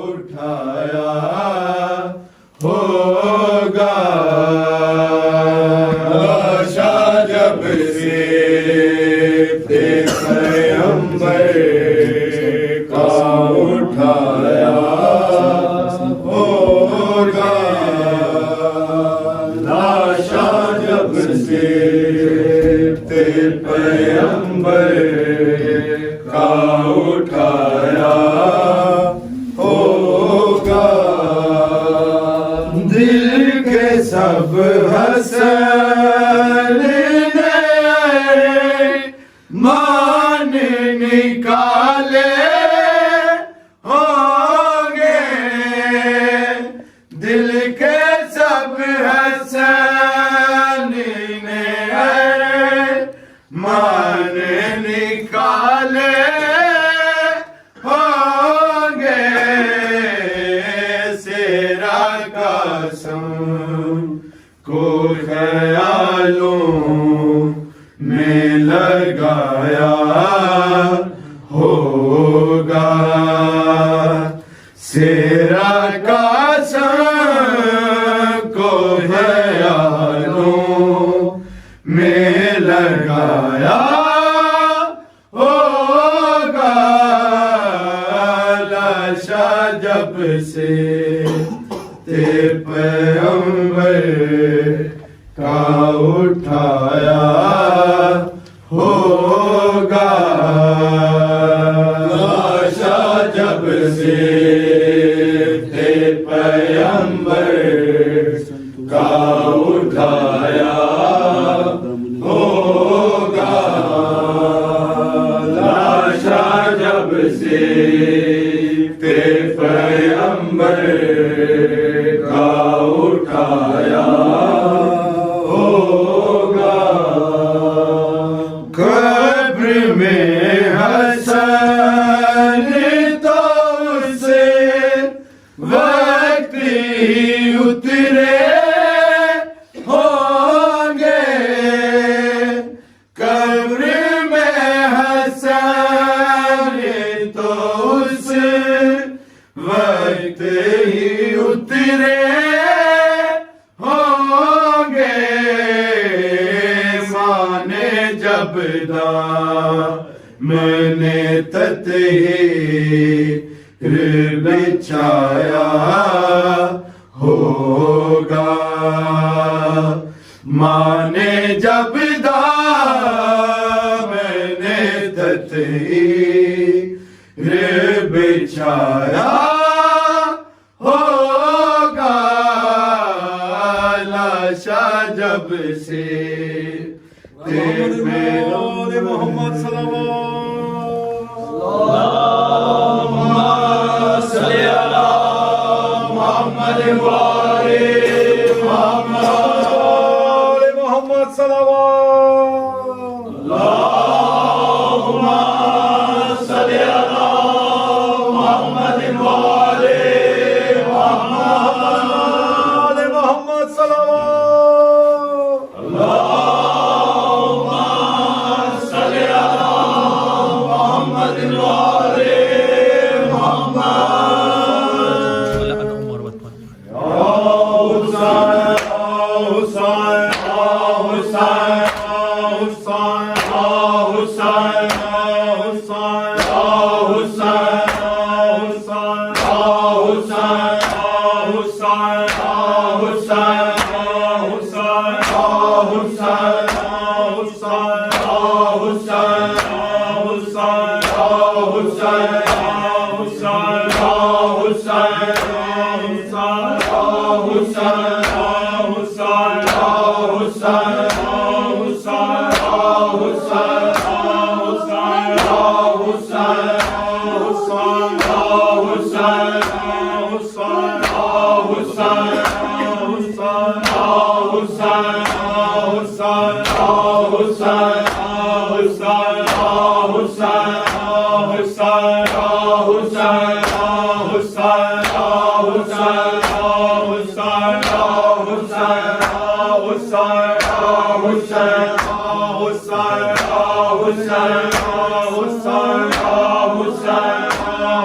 उठाया होगा। लाशा जब से पैगंबर का उठाया होगा। लाशा जब से पैगंबर का उठाया होगा। दिल के सब हसन ने मान निकाले होंगे। दिल के सब हसन ने मान निकाले होंगे। सेरा कसम को ख्यालों में लगाया होगा। सेरा कसम को ख्यालों में लगाया होगा। लाशा जब से पैगंबर का उठाया होगा। लाशा जब से पैगंबर का उठाया होगा। लाशा जब से पैगंबर का उठाया होगा। कब्र में हसन तो उसे वक्त ही उतरे होंगे। कब्र में हसन तो उस वक्त ही उतरे होंगे। माने जब मैंने तत्हीर बिछाया होगा। माने जब मैंने तत्हीर बिछाया होगा। लाशा जब से मोहम्मद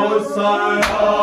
Hussein,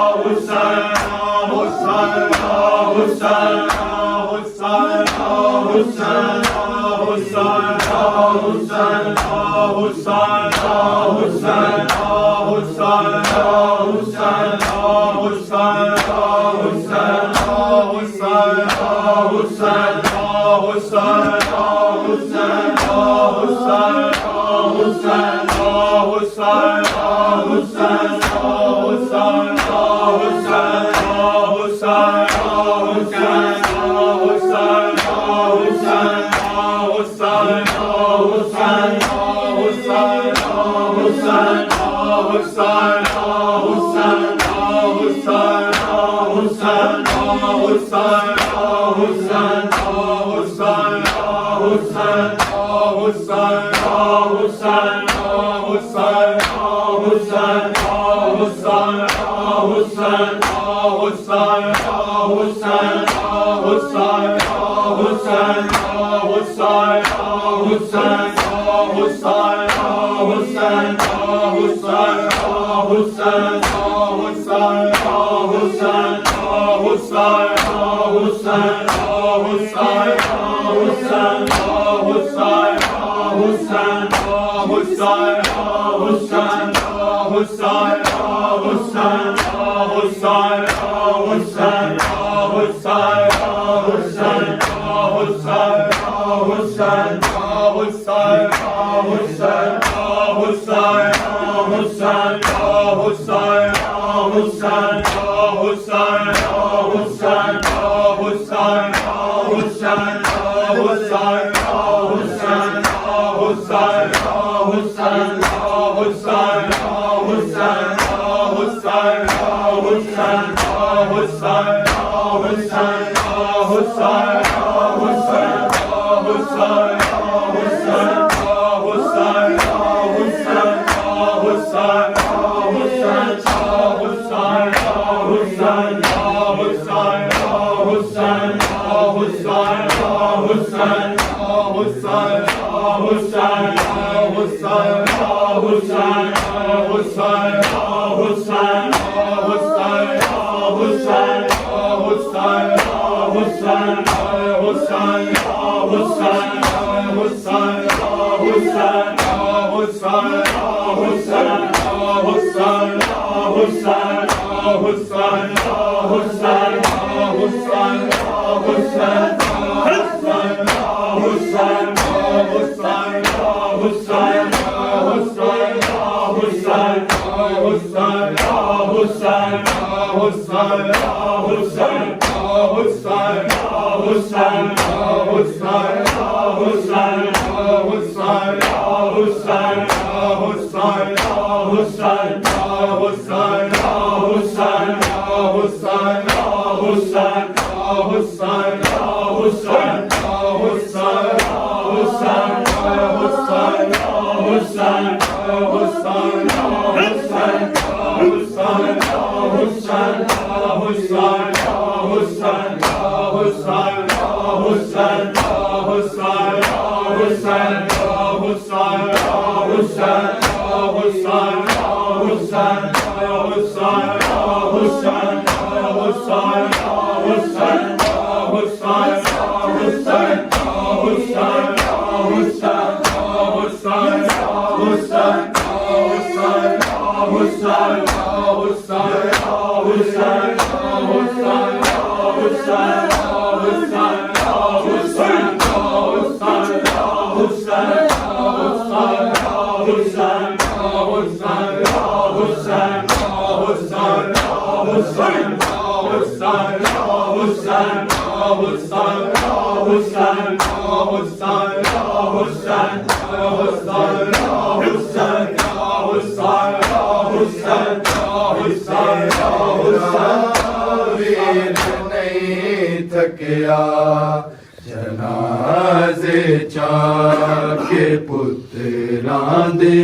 जनाजे चाके पुत्रां दे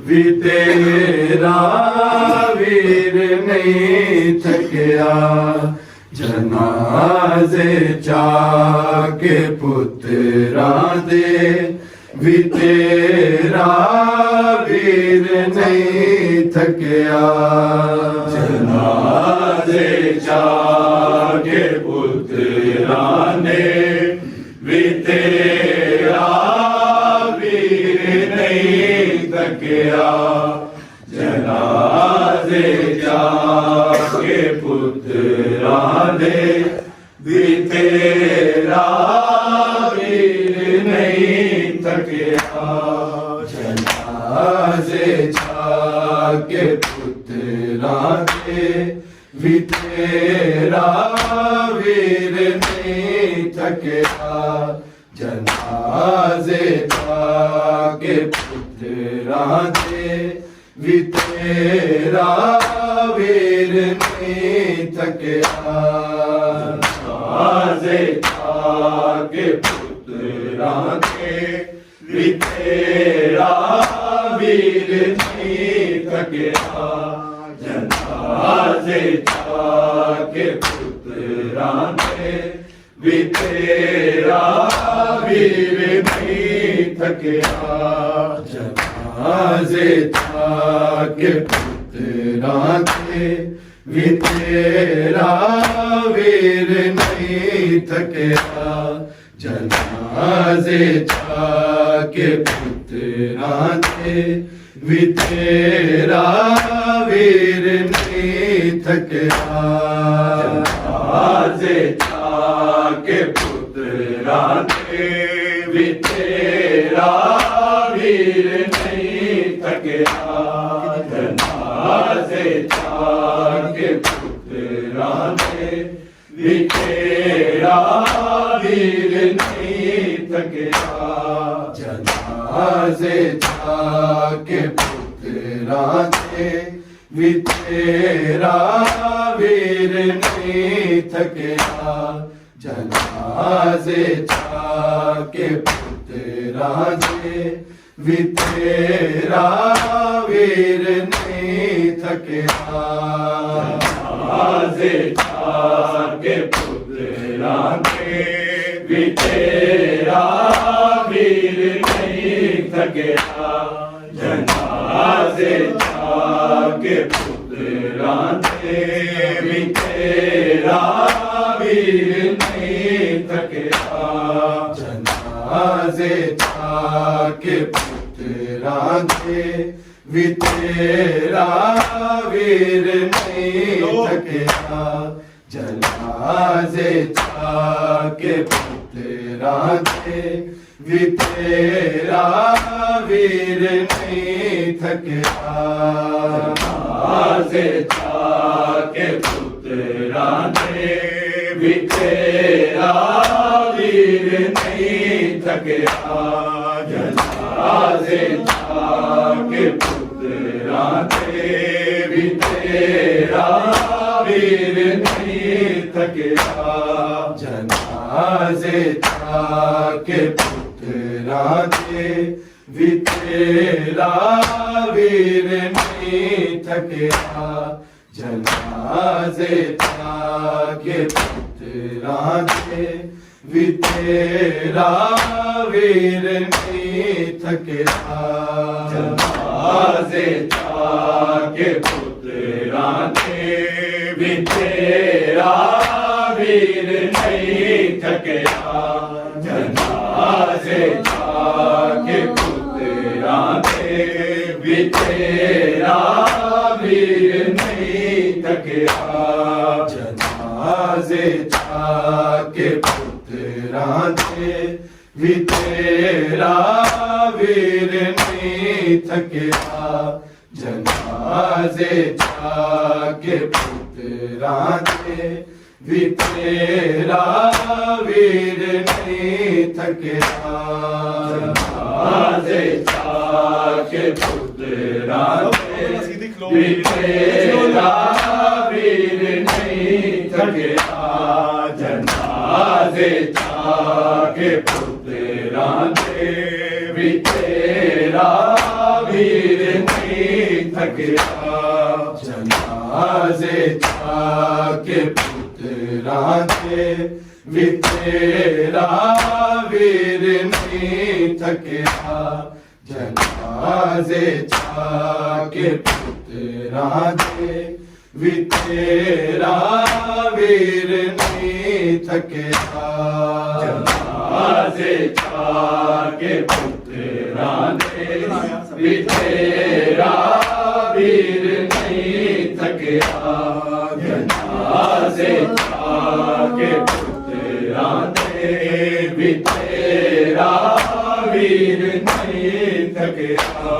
भी तेरा वीर नहीं थकिया। जनाजे चाके पुत्रां दे भी तेरा वीर नहीं थकिया। जनाजे जाके पुत्रां ने भी तेरा वीर नहीं तकिया जनाजे जाके पुत्रां ने भी तेरा वीर नहीं तकिया जनाजे जाके पुत्रां ने भी तेरा वीर नहीं थकिया जनाजे जाके पुत्रां ने भी तेरा वीर नहीं थकिया जनाजे जाके पुत्रां ने भी तेरा वीर नहीं थकिया जनाजे जाके पुत्रां ने भी तेरा वीर नहीं थकिया जनाजे जाके पुत्रां ने भी तेरा वीर नहीं थकिया जनाजे जाके पुत्रां ने भी तेरा वीर नहीं थकिया जनाजे जाके पुत्रां ने भी तेरा वीर नहीं थकिया जनाजे जाके पुत्रां ने भी तेरा वीर नहीं थकिया जनाजे जाके पुत्रां ने भी तेरा वीर नहीं थकिया जनाजे जाके पुत्रां ने भी तेरा वीर नहीं थकिया जनाजे जाके पुत्रां ने भी तेरा वीर नहीं थकिया जनाजे जाके पुत्रां ने भी तेरा वीर नहीं थकिया जनाजे जाके पुत्रां ने भी तेरा वीर नहीं थकिया जनाजे जाके पुत्रां ने भी तेरा वीर नहीं थकिया जनाजे जाके पुत्रां ने भी तेरा वीर नहीं थकिया जनाजे जाके पुत्रां ने भी तेरा वीर नहीं थकिया जनाजे जाके पुत्रां ने भी तेरा वीर नहीं थकिया जनाजे जाके पुत्रां ने भी तेरा वीर नहीं थकिया जनाजे जाके पुत्रां ने भी तेरा वीर नहीं थकिया जनाजे जाके पुत्रां ने भी तेरा वीर नहीं थकिया जनाजे जाके पुत्रां ने भी तेरा वीर नहीं थकिया जनाजे जाके पुत्रां ने भी तेरा वीर नहीं थकिया जनाजे जाके पुत्रां ने भी तेरा वीर नहीं थकिया जनाजे जाके पुत्रां ने भी तेरा वीर नहीं थकिया जनाजे जाके पुत्रां ने भी तेरा वीर नहीं थकिया जनाजे जाके पुत्रां ने ਵੀ ਤੇਰਾ ਵੀਰ ਨਹੀਂ ਥੱਕਿਆ ਜਨਾਜ਼ੇ ਚਾ ਕੇ ਪੁੱਤਰਾਂ ਦੇ ਵੀ ਤੇਰਾ ਵੀਰ ਨਹੀਂ ਥੱਕਿਆ ਜਨਾਜ਼ੇ ਚਾ ਕੇ ਪੁੱਤਰਾਂ ਦੇ ਵੀ ਤੇਰਾ ਵੀਰ ਨਹੀਂ ਥੱਕਿਆ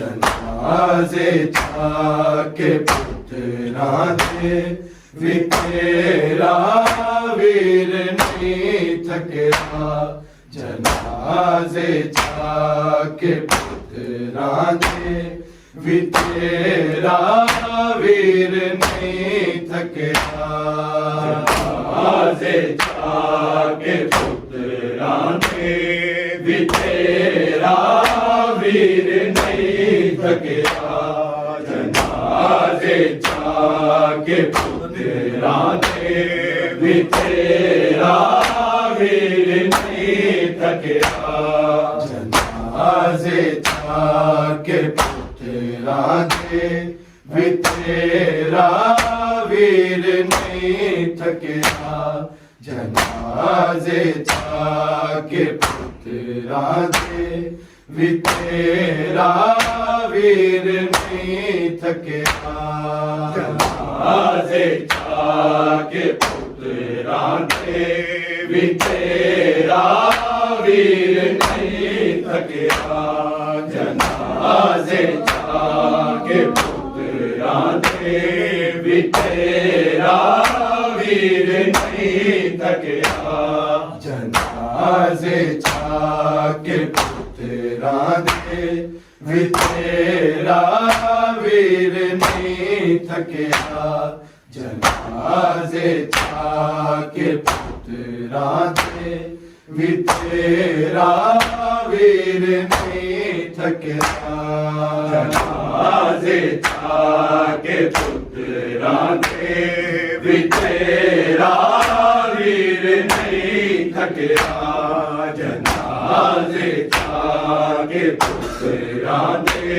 ਜਨਾਜ਼ੇ ਚਾ ਕੇ ਪੁੱਤਰਾਂ ਦੇ ਵੀ ਤੇਰਾ ਵੀਰ ਨਹੀਂ ਥੱਕਿਆ ਜਨਾਜ਼ੇ ਚਾ ਕੇ ਪੁੱਤਰਾਂ ਦੇ ਵੀ ਤੇਰਾ ਵੀਰ ਨਹੀਂ ਥੱਕਿਆ ਜਨਾਜ਼ੇ ਚਾ ਕੇ ਪੁੱਤਰਾਂ ਦੇ ਵੀ ਤੇਰਾ ਵੀਰ ਨਹੀਂ ਥੱਕਿਆ ਜਨਾਜ਼ੇ ਚਾ ਕੇ ਪੁੱਤਰਾਂ ਦੇ ਵੀ ਤੇਰਾ ਵੀਰ ਨਹੀਂ ਥੱਕਿਆ ਜਨਾਜ਼ੇ ਚਾ ਕੇ ਪੁੱਤਰਾਂ ਦੇ ਵੀ ਤੇਰਾ ਵੀਰ ਨਹੀਂ ਥੱਕਿਆ ਜਨਾਜ਼ੇ ਚਾ ਕੇ ਪੁੱਤਰਾਂ ਦੇ ਵੀ ਤੇਰਾ ਵੀਰ ਨਹੀਂ ਥੱਕਿਆ ਜਨਾਜ਼ੇ ਚਾ ਕੇ ਪੁੱਤਰਾਂ ਦੇ ਵੀ ਤੇਰਾ ਵੀਰ ਨਹੀਂ ਥੱਕਿਆ ਜਨਾਜ਼ੇ ਚਾ ਕੇ ਪੁੱਤਰਾਂ ਦੇ ਵੀ ਤੇਰਾ ਵੀਰ ਨਹੀਂ ਥੱਕਿਆ ਜਨਾਜ਼ੇ ਚਾ ਕੇ ਪੁੱਤਰਾਂ ਦੇ ਵੀ ਤੇਰਾ ਵੀਰ ਨਹੀਂ ਥੱਕਿਆ ਜਨਾਜ਼ੇ ਚਾ ਕੇ ਪੁੱਤਰਾਂ ਦੇ ਵੀ ਤੇਰਾ ਵੀਰ ਨਹੀਂ ਥੱਕਿਆ ਜਨਾਜ਼ੇ ਚਾ ਕੇ ਪੁੱਤਰਾਂ ਦੇ ਵੀ ਤੇਰਾ ਵੀਰ ਨਹੀਂ ਥੱਕਿਆ ਜਨਾਜ਼ੇ ਚਾ ਕੇ ਪੁੱਤਰਾਂ ਦੇ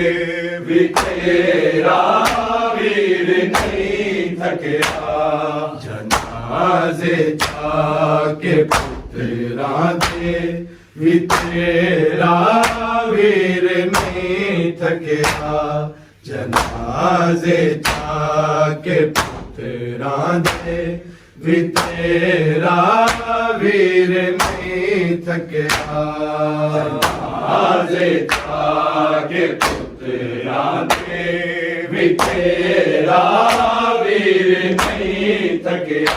ਵੀ ਤੇਰਾ ਵੀਰ ਨਹੀਂ ਥੱਕਿਆ ਜਨਾਜ਼ੇ ਚਾ ਕੇ ਪੁੱਤਰਾਂ ਦੇ ਵੀ ਤੇਰਾ ਵੀਰ ਨਹੀਂ ਥੱਕਿਆ ਜਨਾਜ਼ੇ ਚਾ ਕੇ ਪੁੱਤਰਾਂ ਦੇ ਵੀ ਤੇਰਾ ਵੀਰ ਨਹੀਂ ਥੱਕਿਆ ਜਨਾਜ਼ੇ ਚਾ ਕੇ ਪੁੱਤਰਾਂ ਦੇ ਵੀ ਤੇਰਾ ਵੀਰ ਨਹੀਂ ਥੱਕਿਆ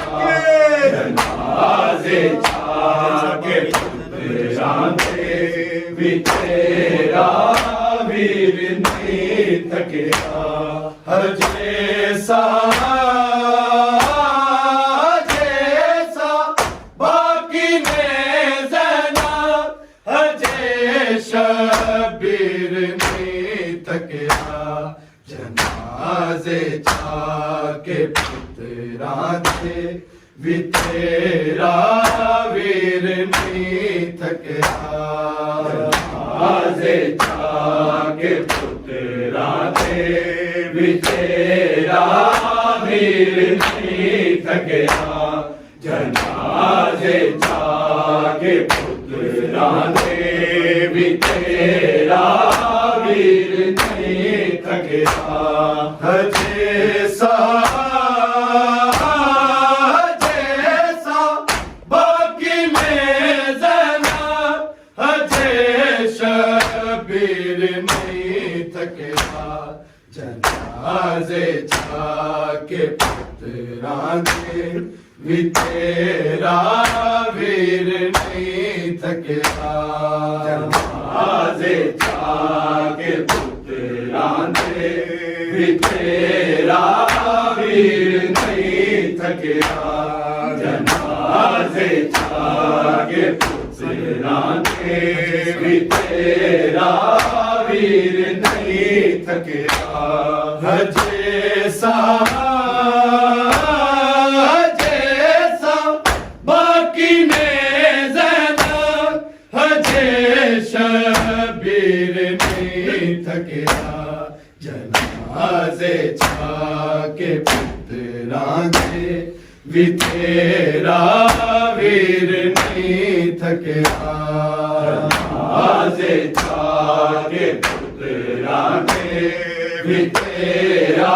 ਜਨਾਜ਼ੇ ਚਾ ਕੇ ਪੁੱਤਰਾਂ ਦੇ ਵੀ ਤੇਰਾ ਵੀਰ ਨਹੀਂ ਥੱਕਿਆ ਹਰ ਜੈਸਾ ਬਾਕੀ ਨੇ ਜ਼ਨਾ ਹਜੇ ਸ਼ਬੀਰ ਨਹੀਂ ਥੱਕਿਆ ਜਨਾਜ਼ੇ ਚਾ ਕੇ ਪੁੱਤਰਾਂ ਦੇ ਵੀ ਤੇਰਾ ਵੀਰ ਨਹੀਂ ਥੱਕਿਆ ਜਨਾਜ਼ੇ ਚਾ ਕੇ ਪੁੱਤਰਾਂ ਦੇ ਵੀ ਤੇਰਾ ਵੀਰ ਨਹੀਂ ਥੱਕਿਆ ਜਨਾਜ਼ੇ ਚਾ ਕੇ ਪੁੱਤਰਾਂ ਦੇ ਵੀ ਤੇਰਾ ਵੀਰ ਨਹੀਂ ਥੱਕਿਆ ਹਜੇ ਬਾਕੀ ਨੇ ਜ਼ਨਾ ਹਜੇ ਸ਼ਬੀਰ ਨਹੀਂ ਥੱਕਿਆ ਜਨਾਜ਼ੇ ਚਾ ਕੇ ਪੁੱਤਰਾਂ ਦੇ ਵੀ ਤੇਰਾ ਵੀਰ ਨਹੀਂ ਥੱਕਿਆ ਜਨਾਜ਼ੇ ਚਾ ਕੇ ਪੁੱਤਰਾਂ ਦੇ ਵੀ ਤੇਰਾ ਵੀਰ ਨਹੀਂ ਥੱਕਿਆ ਜਨਾਜ਼ੇ ਚਾ ਕੇ ਪੁੱਤਰਾਂ ਦੇ ਵੀ ਤੇਰਾ ਵੀਰ ਨਹੀਂ ਥੱਕਿਆ ਹਜੇ ਬਾਕੀ ਨੇ ਜ਼ਨਾ ਹਜੇ ਸ਼ਬੀਰ ਨਹੀਂ ਥੱਕਿਆ ਜਨਾਜ਼ੇ ਚਾ ਕੇ पुत्रां दे भी तेरा वीर नहीं थकिया जनाजे जाके पुत्रां दे भी तेरा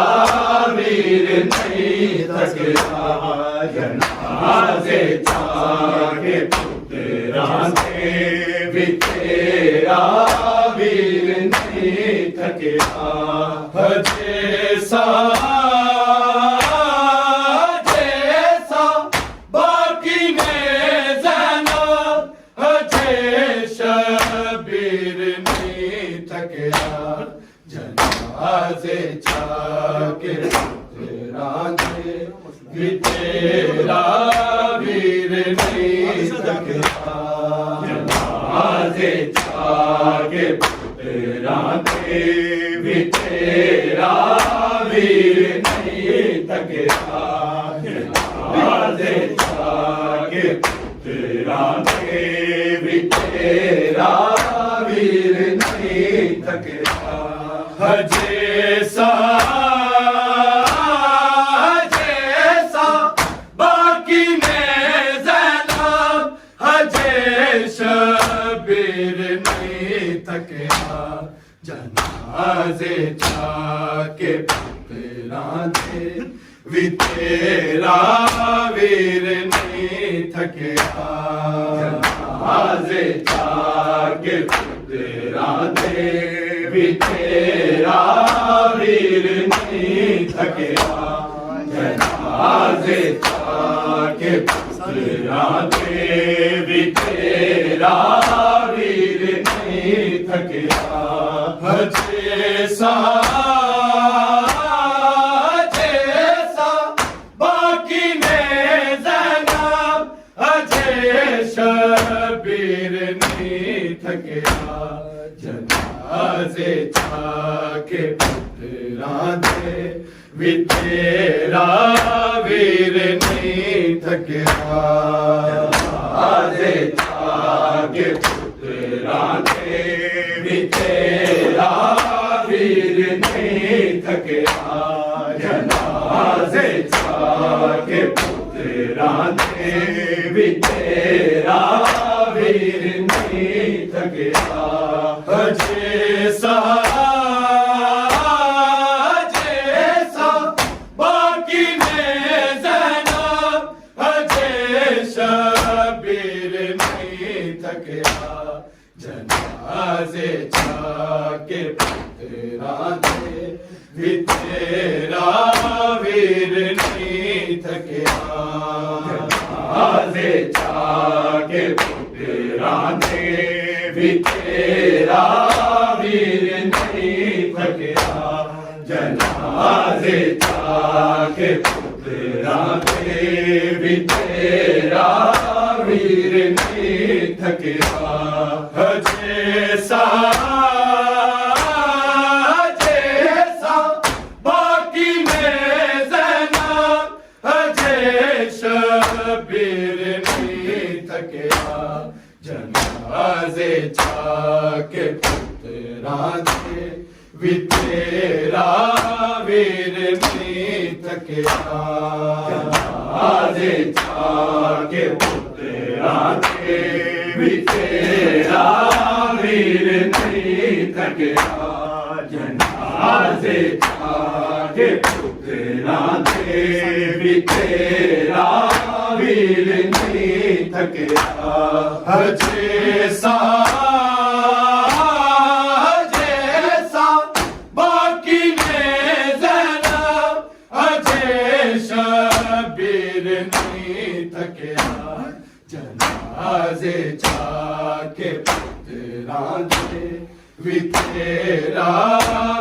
वीर नहीं थकिया जनाजे जाके पुत्रां दे भी तेरा वीर नहीं थकिया जैसा जैसा बाकी ने ज़ैनब शबीर नहीं थकिया जनाज़े जाके पुत्रां दे भी तेरा वीर नहीं थकिया जनाज़े जाके पुत्रां दे भी तेरा वीर नहीं थकिया जनाज़े जाके पुत्रां दे भी तेरा वीर नहीं थकिया जैसा जैसा बाकी ने ज़ैनब शबीर नहीं थकिया जनाज़े जाके पुत्रां दे भी तेरा वीर नहीं थकिया जनाज़े जाके पुत्रां दे भी तेरा वीर नहीं थकिया जनाज़े जाके पुत्रां दे भी तेरा वीर नहीं थकिया जैसा जैसा बाकी ने ज़ैनब शबीर नहीं थकिया जनाज़े जाके पुत्रां दे भी तेरा वीर नहीं थकिया जनाज़े जाके पुत्रां दे भी तेरा वीर नहीं थकिया जनाज़े जाके पुत्रां दे भी तेरा वीर नहीं थकिया जैसा जैसा बाकी ने ज़ैनब शबीर नहीं थकिया जनाज़े जाके पुत्रां दे भी तेरा वीर नहीं थकिया जनाज़े जाके पुत्रां दे भी तेरा वीर नहीं थकिया जनाज़े जाके पुत्रां दे भी तेरा वीर नहीं थकिया जैसा जैसा बाकी ने ज़ैनब शबीर नहीं थकिया जनाज़े जाके पुत्रां दे भी तेरा वीर नहीं थकिया जनाज़े जाके पुत्रां दे भी तेरा वीर नहीं थकिया जनाज़े जाके पुत्रां दे भी तेरा वीर नहीं थकिया जैसा जैसा बाकी ने ज़ैनब शबीर नहीं थकिया जनाज़े जाके पुत्रां दे भी तेरा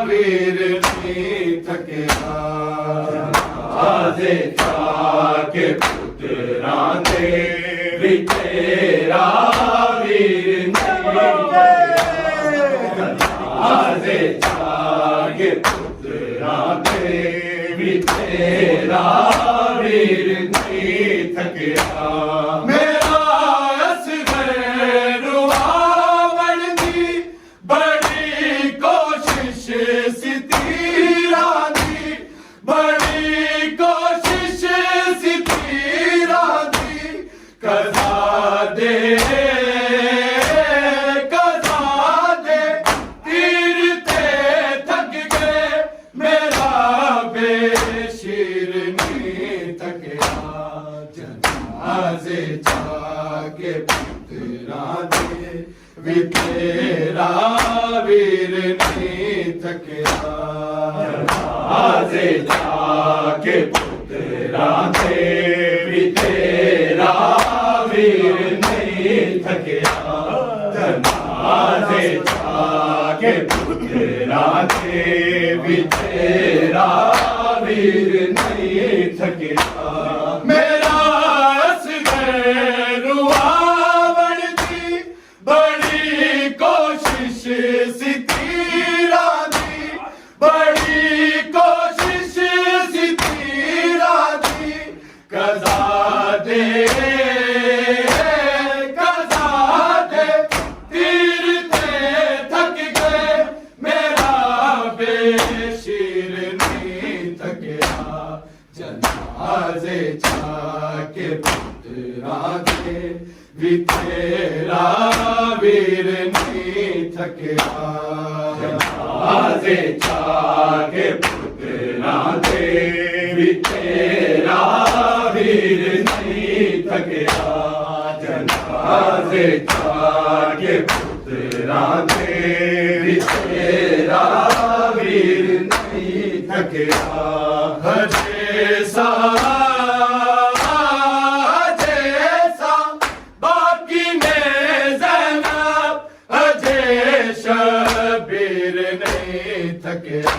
वीर नहीं थकिया जनाज़े जाके पुत्रां दे भी तेरा वीर नहीं जनाज़े जाके पुत्रां दे भी तेरा वीर नहीं थकिया मेरा असग़र रुआवण दी बड़ी कोशिश सी तीरां दी बड़ी जनाजे जाके पुत्रा दे भी तेरा वीर नहीं थकया जनाजे जाके पुत्रा दे भी तेरा वीर नहीं थकया जनाजे जाके पुत्रा दे भी तेरा वीर नहीं थकया मेरा असगर रुआवण दी बड़ी कोशिश सी तीरा दी बड़ी कोशिश सी तीरा दी कज़ा दे तीर ते थक गए मेरा बेशीर नहीं थकया जनाजे जाके पुत्रा दे भी तेरा वीर नहीं थकया जनाजे जाके पुत्रा दे भी तेरा वीर नहीं थकया जनाजे जाके पुत्रा दे भी तेरा वीर नहीं थकया जैसा बाकी में ज़ैनब अजय शबीर नहीं थकया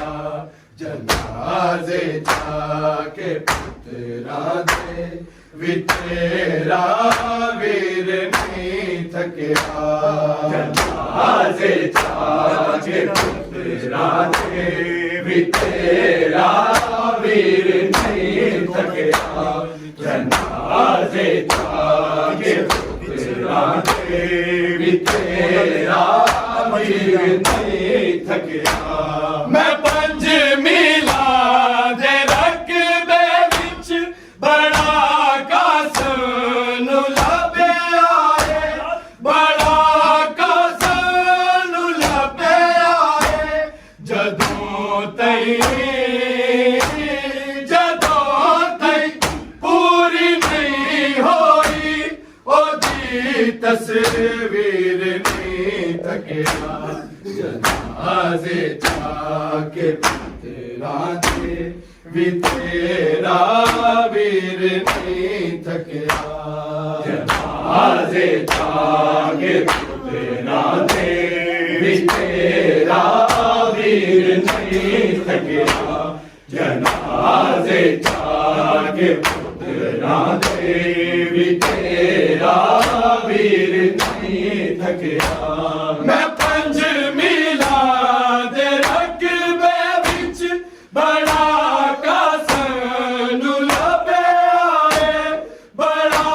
जनाजे जाके पुत्रा दे भी तेरा वीर नहीं थकया जनाजे जाके पुत्रा दे भी तेरा वीर नहीं थकया जनाजे जाके पुत्रा दे भी तेरा वीर नहीं थकया मैं पंज मिलाद रकबे विच बड़ा कासन लबे आए बड़ा कासन लबे आए जदों तई पूरी नहीं होई ओदी तस्वीर नहीं थकया जनाजे जाके पुत्रा दे भी तेरा वीर नहीं थकया जनाजे जाके पुत्रा दे भी तेरा वीर नहीं थकया जनाजे जाके पुत्रा दे भी तेरा वीर नहीं थकया मैं पंज मिलाद रकबे विच बड़ा कासन लबे आए बड़ा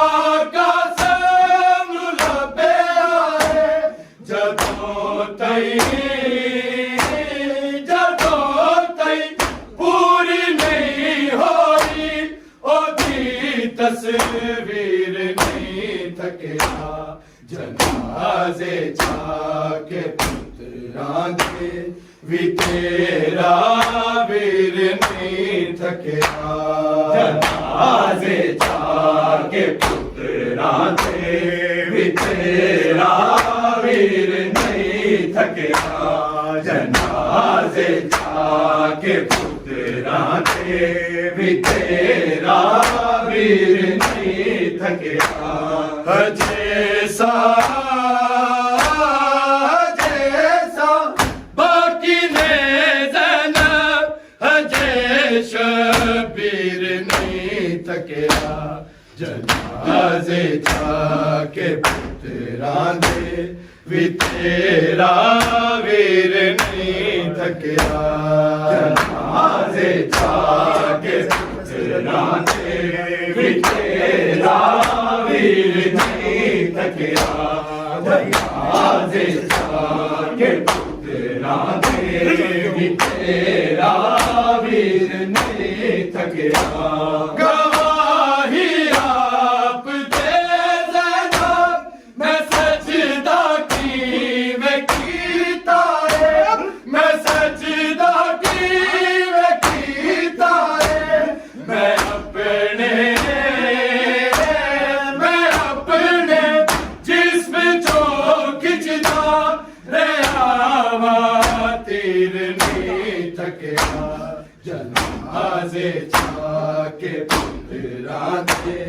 कासन लबे आए जदों तई पूरी नहीं होई ओदी तस्वीर नहीं थकया जनाजे जाके पुत्रा दे भी तेरा वीर नहीं थकया जनाजे जाके पुत्रा दे भी तेरा वीर नहीं थकया जनाजे जाके पुत्रा दे भी तेरा वीर नहीं थकया जैसा बाकी ने ज़ैनब अजय शबीर नहीं थकया जनाजे जाके पुत्रा दे भी तेरा वीर नहीं थकया जनाजे जाके पुत्रा दे भी तेरा वीर नहीं थकया जनाजे जाके पुत्रा दे भी तेरा वीर नहीं थकया गवाही आप दे ज़ैनब मैं सजदा की मैं कीता है मैं सजदा की मैं कीता है मैं अपने जनाजे जाके पुत्तरां दे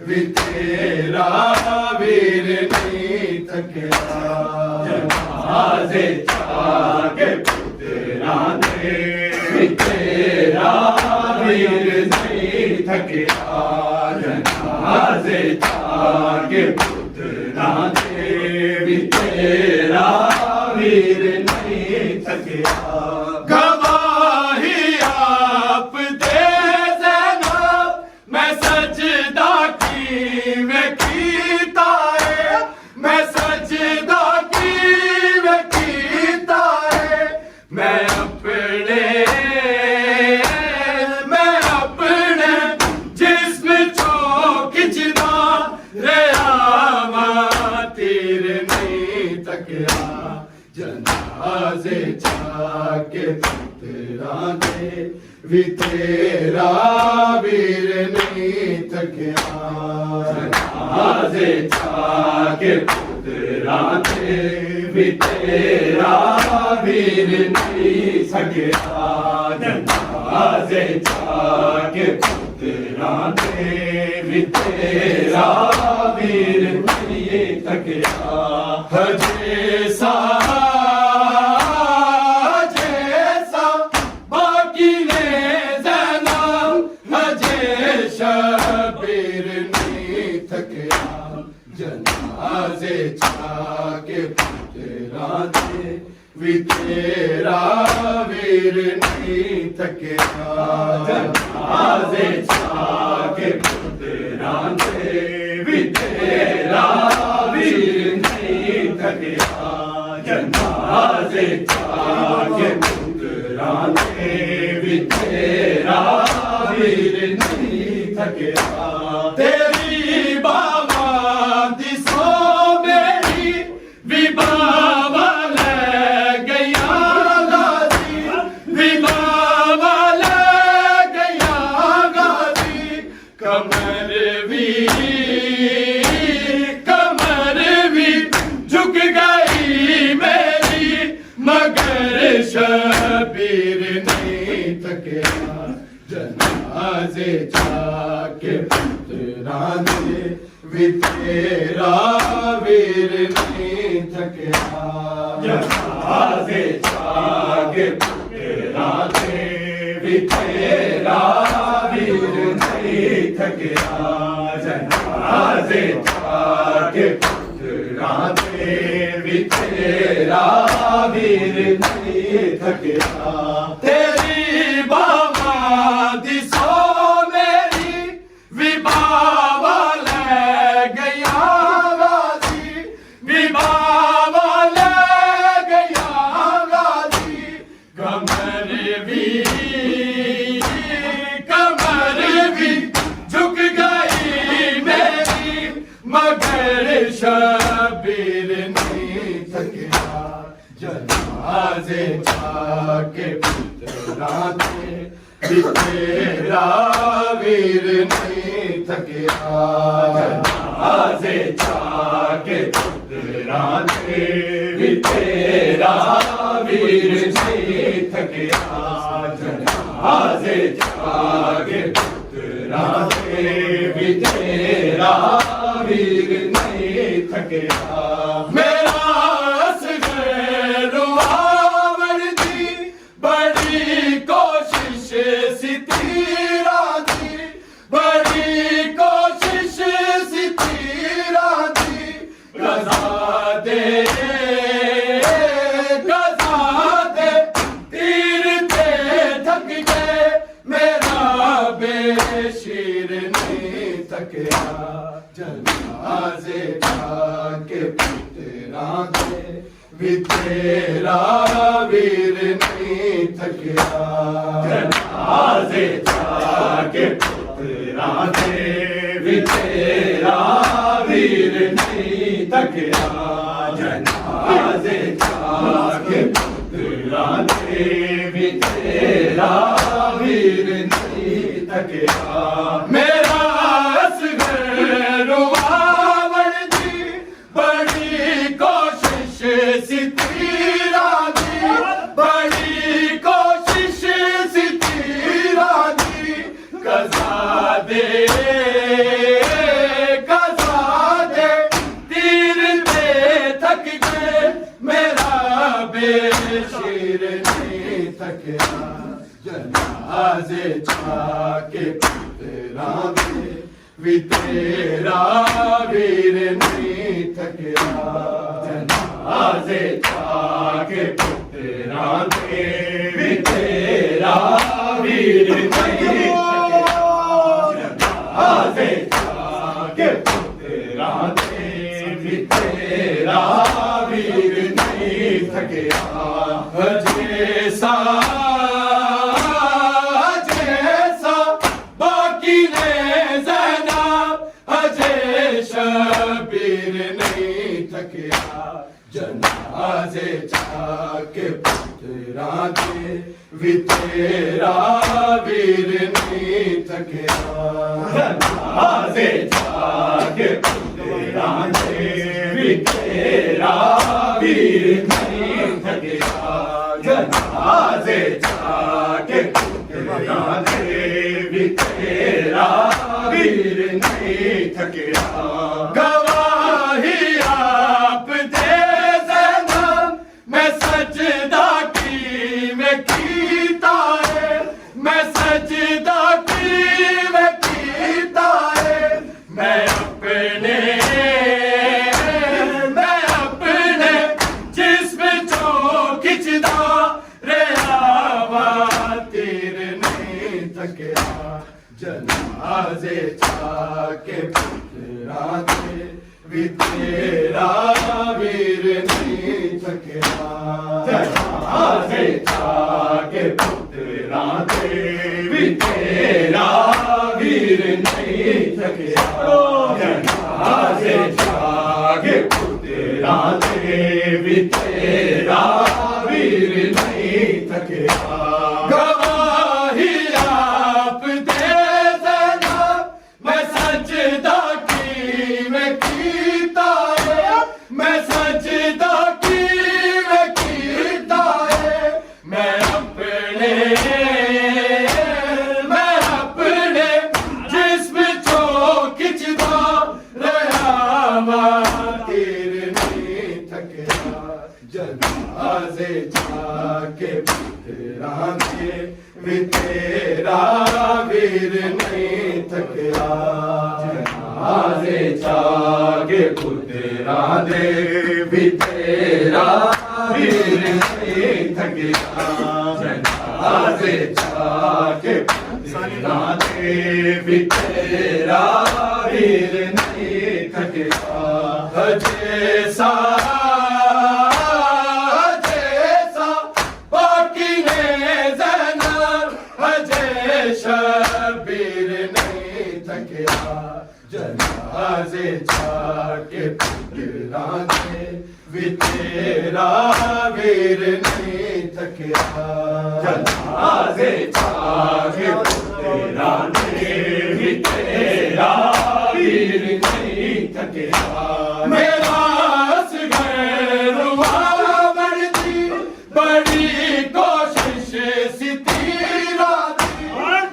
वी तेरा वीर नहीं थकिया जनाजे जाके पुत्तरां दे वी तेरा वीर नहीं थकिया जनाजे जाके पुत्तरां दे वी तेरा वीर नहीं थकिया गवाही आप दे ज़ैनब मैं सजदा की मैं कीता है मैं सजदा की मैं कीता है मैं अपने जिस्म चो खिंचदा रहा तीर नहीं तकिया जनाजे जाके पुत्तरां दे वी तेरा वीर नहीं थकिया जनाजे जाके पुत्तरां दे वी तेरा वीर नहीं थकिया जनाजे जाके पुत्तरां दे वी तेरा वीर नहीं थकिया हजे सा शबीर नहीं थकिया जनाजे जाके पुत्तरां दे वी तेरा वीर नहीं थकिया जनाजे जाके पुत्तरां दे वी तेरा वीर नहीं थकिया जनाजे जाके पुत्तरां दे वी तेरा वीर नहीं थकिया तेरी बाबा दी सो मेरी भी बाबा ले गया गाजी भी बाबा ले गया गाजी कमर भी झुक गई मेरी मगर शबीर नहीं थकिया जनाजे जाके पुत्तरां दे वी तेरा वीर नहीं थकिया जनाजे जाके पुत्तरां दे वी तेरा वीर नहीं थकिया जनाजे जाके पुत्तरां दे वी तेरा वीर नहीं थकिया तेरी बाबा दी सो मेरी भी बाबा ले गया गाजी भी बाबा ले गया गाजी कमर भी झुक गई मेरी मगर शबीर नहीं थकिया जनाजे जाके पुत्तरां दे वी तेरा वीर नहीं थकिया जनाजे जाके पुत्तरां दे वी तेरा वीर नहीं थकिया जनाजे जाके पुत्तरां दे वी तेरा वीर नहीं थकिया मेरा बड़ी कोशिश सी तीरा दी बड़ी कोशिश सी तीरा दी गजा दे तीर ते थक गए मेरा बेशीर नहीं थकिया जनाजे जाके पुत्तरां दे वी तेरा वीर नहीं थकिया जनाजे जाके पुत्तरां दे वी तेरा वीर नहीं थकिया जनाजे जाके पुत्तरां दे वी तेरा वीर नहीं थकिया मेरा असगर रुवावण दी बड़ी कोशिश सी तीरा दी बड़ी कोशिश सी तीरा थकिया जनाजे जाके पुत्तरां दे भी तेरा वीर नहीं थकिया जनाजे जाके पुत्तरां दे भी तेरा वीर नहीं जनाजे जाके पुत्तरां दे भी तेरा वीर नहीं थकिया जैसा जैसा बाकी ने ज़ैनब अजय शबीर नहीं थकिया जनाजे जाके पुत्तरां दे भी तेरा वीर नहीं थकिया जनाजे जाके पुत्तरां दे भी तेरा वीर नहीं थकिया जनाजे जाके पुत्तरां दे भी तेरा वीर नहीं थकिया गवाही आप दे ज़ैनब मैं सजदा की मैं कीता है मैं सजदा की मैं कीता है मैं अपने जिस्म चो खिचदा रेवा तीर नहीं थकिया जनाजे जाके पुत्तरां दे भी तेरा वीर नहीं थकिया जनाजे जाके पुत्तरां दे भी तेरा वीर नहीं थकिया जनाजे जाके पुत्तरां दे भी तेरा वीर नहीं थकिया गवाही आप दे ज़ैनब मैं सजदा की मैं कीता है मैं सजदा की मैं कीता है मैं अपने जिस्म चो खिचदा रहा तीर नहीं थकिया जनाजे जाके पुत्तरां दे भी तेरा वीर नहीं थकिया जनाजे जाके पुत्तरां दे भी तेरा वीर नहीं थकिया जनाजे जाके पुत्तरां दे भी तेरा वीर नहीं थकिया जैसा शबीर नहीं थकिया जनाजे जाके पुत्तरां दे भी तेरा वीर नहीं थकिया जनाजे जाके पुत्तरां दे भी तेरा वीर नहीं थकिया मेरा असगर रुआ बढ़ती बड़ी कोशिश सी तीरा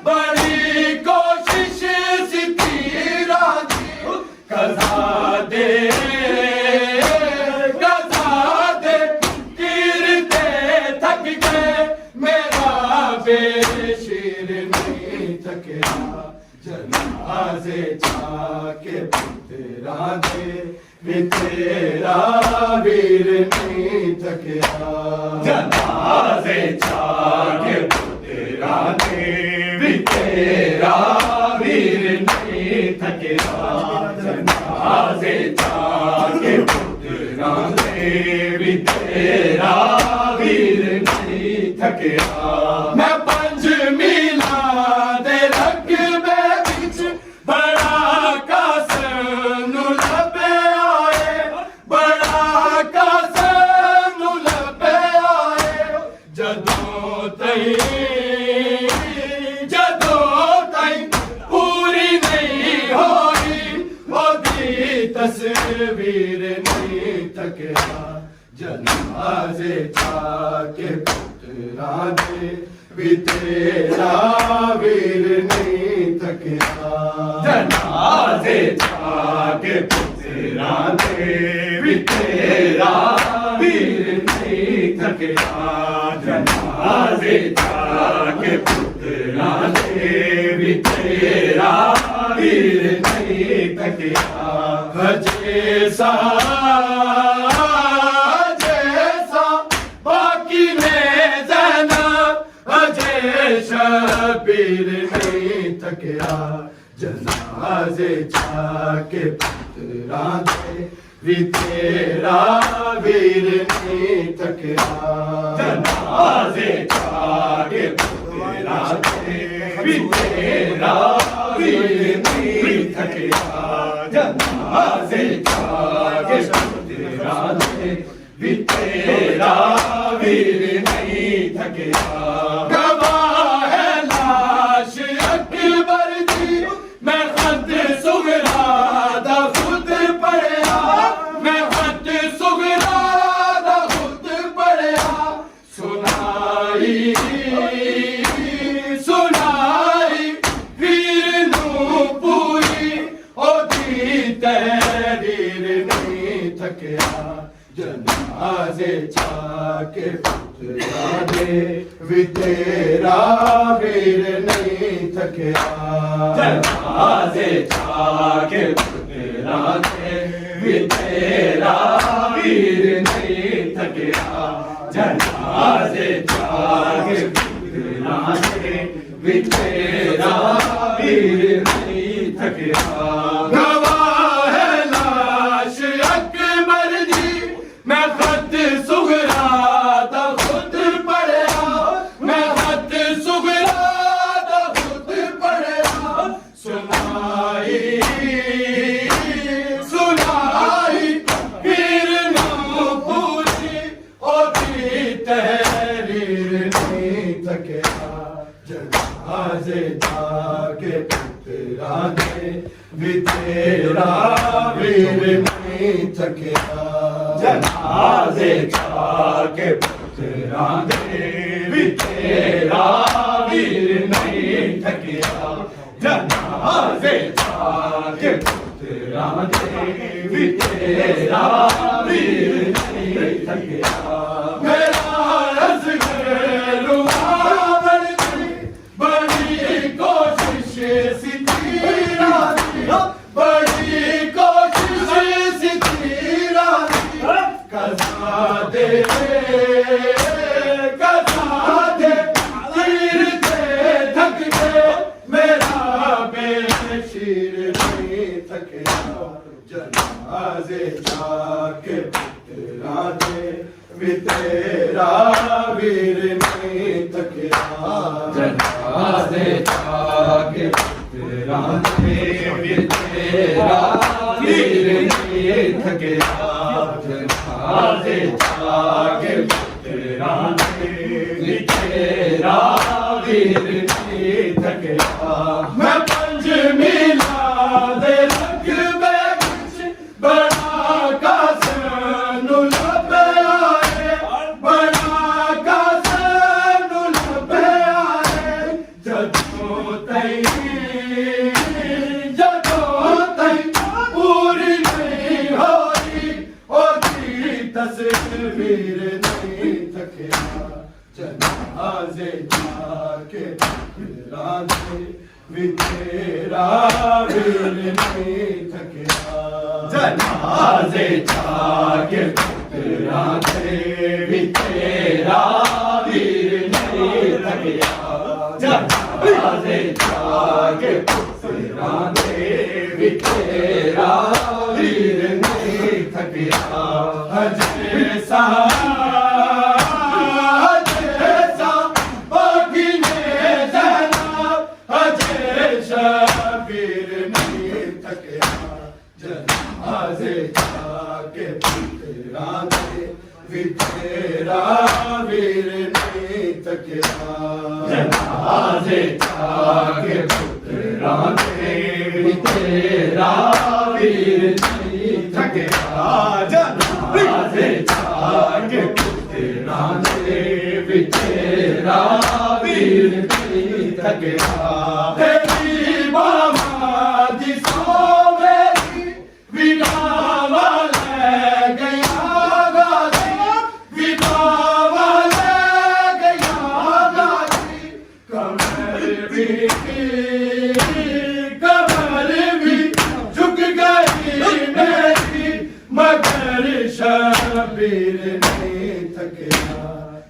बड़ी कोशिश सी तीरा कज़ा दे गिरते थक गए मेरा बेशीर नहीं थकिया जनाजे जाके पुत्तरां दे भी तेरा वीर नहीं थकिया जनाजे जाके पुत्तरां दे भी तेरा वीर नहीं थकिया जनाजे जाके पुत्तरां दे भी तेरा वीर नहीं थकिया मैं पंज मीला दे रकबे विच बड़ा कासम नू लभे आए बड़ा कासम नू लभे आए जदों तई पूरी नहीं होई ओदी तस्वीर नहीं थकिया जनाजे जाके पुत्तरां दे भी तेरा वीर नहीं थकिया जनाजे जाके पुत्तरां दे भी तेरा वीर नहीं थकिया जनाजे नमाज़े जाके पुत्रा दे भी तेरा वीर नहीं थकिया जैसा जैसा बाकी में ज़ैनब अजय शबीर नहीं थकिया जनाज़े जाके पुत्रा दे भी तेरा वीर नहीं थकिया जनाज़े जाके पुत्रा दे भी तेरा वीर नहीं थकिया जनाज़े जाके पुत्रा दे भी तेरा वीर नहीं थकिया गवाह है लाश अकबर दी मैं खत सुगरा दा खुद पढ़िया मैं खत सुगरा दा खुद पढ़िया सुनाई सुनाई वीर नू पूरी ओदी तहरीर नहीं थकिया जनाज़े जाके पुत्रा दे भी तेरा वीर नहीं थकिया जनाज़े जाके पुत्रा दे भी तेरा वीर नहीं थकिया जनाज़े जाके पुत्रा दे भी तेरा वीर नहीं थकिया गवाह है लाश अकबर दी मैं खत सुगरा दा खुद पढ़िया मैं खत सुगरा दा खुद पढ़िया सुनाई सुनाई वीर नू पूरी ओदी तहरीर नहीं थकिया जनाज़े जाके पुत्रा दे भी तेरा वीर नहीं थकिया जनाज़े जाके पुत्रा दे भी तेरा वीर नहीं थकिया जनाज़े जाके पुत्रा दे भी तेरा वीर नहीं थकिया मेरा असगर रुआवल की बड़ी कोशिश सी तेरा बड़ी कोशिश सी तेरा कज़ा दे तीर दे थक गए मेरा बेशीर नहीं थकिया जनाज़े जाके पुत्रा दे भी तेरा वीर नहीं थकिया जनाज़े जाके पुत्रा दे भी तेरा वीर नहीं थकिया जनाज़े जाके पुत्रा दे भी तेरा वीर नहीं थकिया मैं पंचमी दे लग में बड़ा कासन लबे आए बड़ा कासन लबे आए जदों तई पूरी नहीं होई ओदी तस्वीर नहीं थकिया जनाज़े जाके पुत्रा दे भी तेरा वीर नहीं थकिया जनाज़े जाके पुत्रा दे भी तेरा वीर नहीं थकिया जनाज़े जाके पुत्रा दे भी तेरा वीर नहीं थकिया जैसा जैसा बाकी में ज़ैनब अजय शबीर नहीं थकिया जनाज़े जाके पुत्रा दे भी तेरा वीर नहीं थकिया जनाज़े जाके पुत्रा दे भी तेरा वीर नहीं थकिया जनाज़े जाके पुत्रा दे भी तेरा वीर नहीं थकिया तेरी बाबा दी सोवेरी विदावा ले गया गाली विदावा ले गया मगर शबीर नहीं थकिया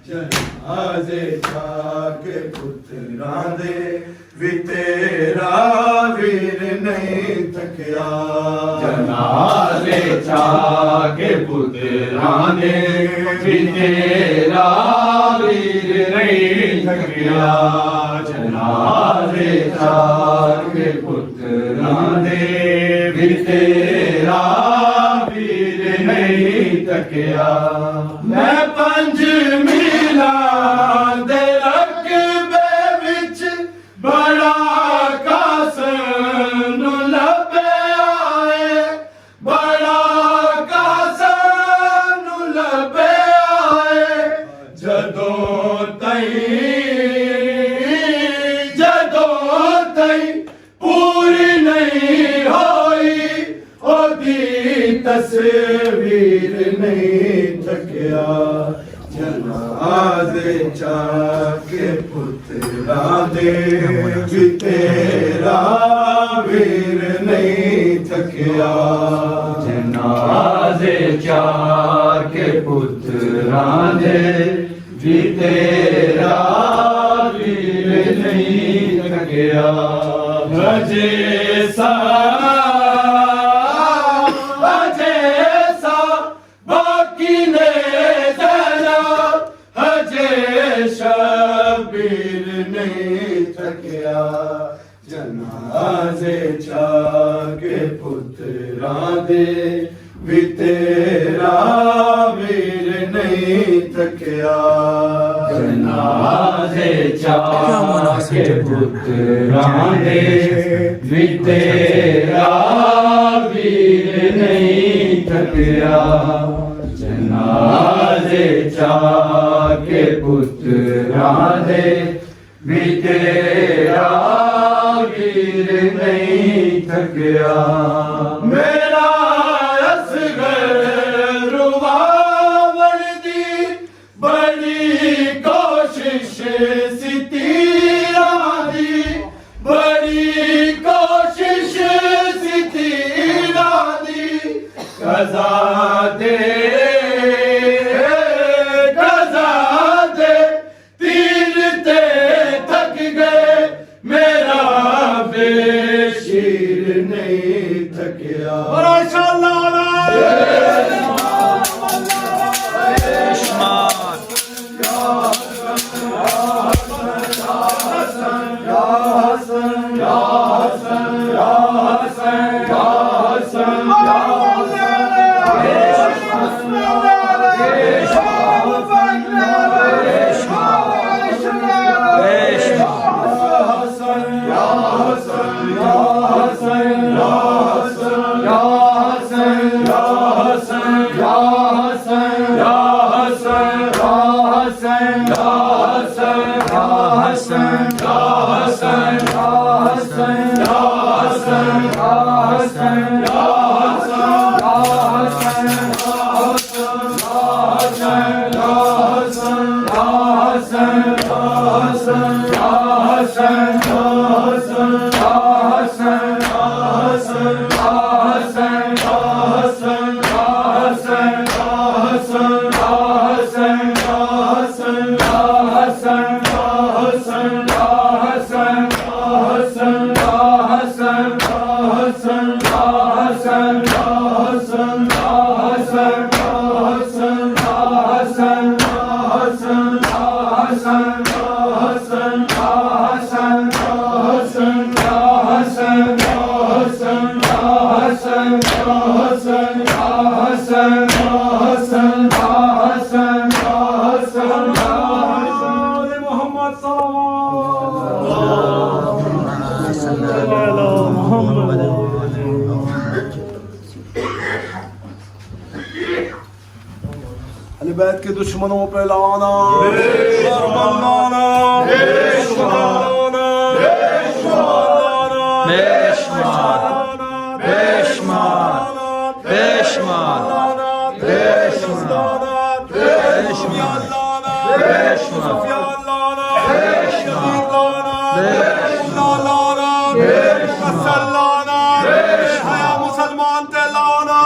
जनाजे जाके पुत्रां दे भी तेरा वीर नहीं थकिया जनाजे जाके पुत्रां दे भी तेरा वीर नहीं थकिया जनाजे जाके पुत्रां दे भी तेरा वीर नहीं थकिया मैं पंज मीला दे रकबे विच बड़ा कासन लबे आए बड़ा कासन लबे आए जदों तई पूरी नहीं होई ओदी तस्वीर नहीं थकिया जनाजे जाके पुत्रां दे भी तेरा वीर नहीं थकिया जनाजे जाके पुत्रां दे भी तेरा वीर नहीं थकिया अजे सा बाकी ने जाना अजे शबीर नहीं थकिया जनाजे जाके पुत्रां दे भी तेरा वीर नहीं थकिया जनाजे जाके पुत्रां दे भी तेरा वीर नहीं थकिया जनाजे जाके पुत्रां दे भी तेरा वीर नहीं थकिया मेरा असगर रुवावण दी बड़ी कोशिश सी तीरां दी बड़ी कोशिश सी तीरां दी कज़ा दे तीर ते थक गए मेरा बेशीर नहीं थकिया अली बैत के दुश्मनों पे लाना मरमंगाना मुसलमान ते लाना